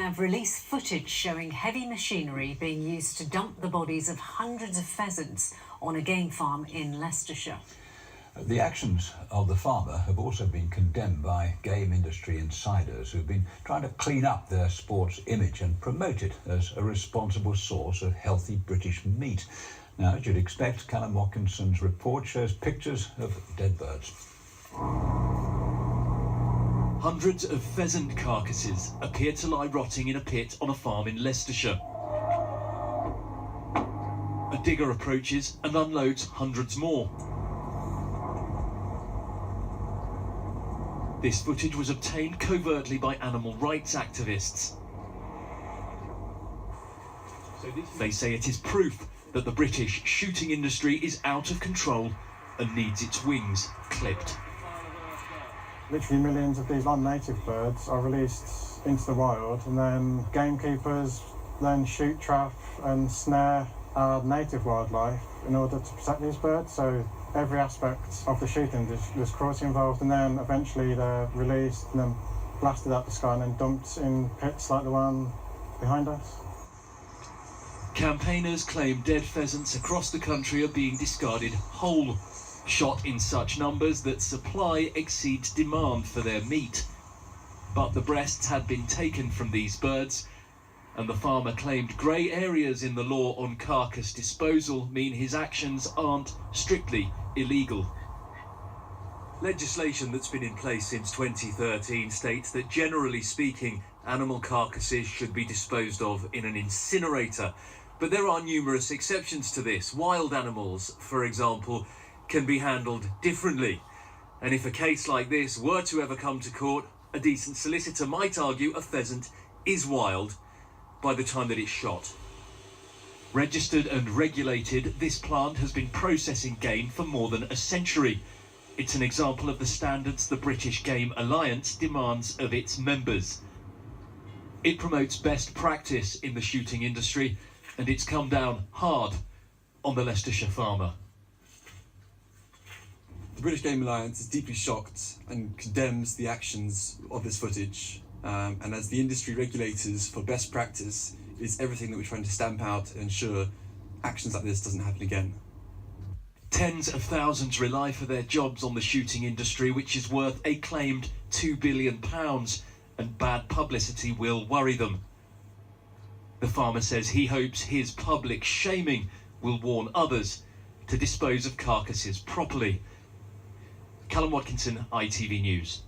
have released footage showing heavy machinery being used to dump the bodies of hundreds of pheasants on a game farm in Leicestershire. The actions of the farmer have also been condemned by game industry insiders who've been trying to clean up their sport's image and promote it as a responsible source of healthy British meat. Now, as you'd expect, Callum Watkinson's report shows pictures of dead birds. Hundreds of pheasant carcasses appear to lie rotting in a pit on a farm in Leicestershire. A digger approaches and unloads hundreds more. This footage was obtained covertly by animal rights activists. They say it is proof that the British shooting industry is out of control and needs its wings clipped. Literally millions of these non-native birds are released into the wild, and then gamekeepers then shoot, trap and snare our native wildlife in order to protect these birds. So every aspect of the shooting, there's cruelty involved, and then eventually they're released and then blasted out the sky and then dumped in pits like the one behind us. Campaigners claim dead pheasants across the country are being discarded whole, shot in such numbers that supply exceeds demand for their meat. But the breasts had been taken from these birds, and the farmer claimed grey areas in the law on carcass disposal mean his actions aren't strictly illegal. Legislation that's been in place since 2013 states that, generally speaking, animal carcasses should be disposed of in an incinerator. But there are numerous exceptions to this. Wild animals, for example, can be handled differently. And if a case like this were to ever come to court, a decent solicitor might argue a pheasant is wild by the time that it's shot. Registered and regulated, this plant has been processing game for more than a century. It's an example of the standards the British Game Alliance demands of its members. It promotes best practice in the shooting industry, and it's come down hard on the Leicestershire farmer. The British Game Alliance is deeply shocked and condemns the actions of this footage. And as the industry regulators for best practice, is everything that we're trying to stamp out and ensure actions like this doesn't happen again. Tens of thousands rely for their jobs on the shooting industry, which is worth a claimed £2 billion, and bad publicity will worry them. The farmer says he hopes his public shaming will warn others to dispose of carcasses properly. Callum Watkinson, ITV News.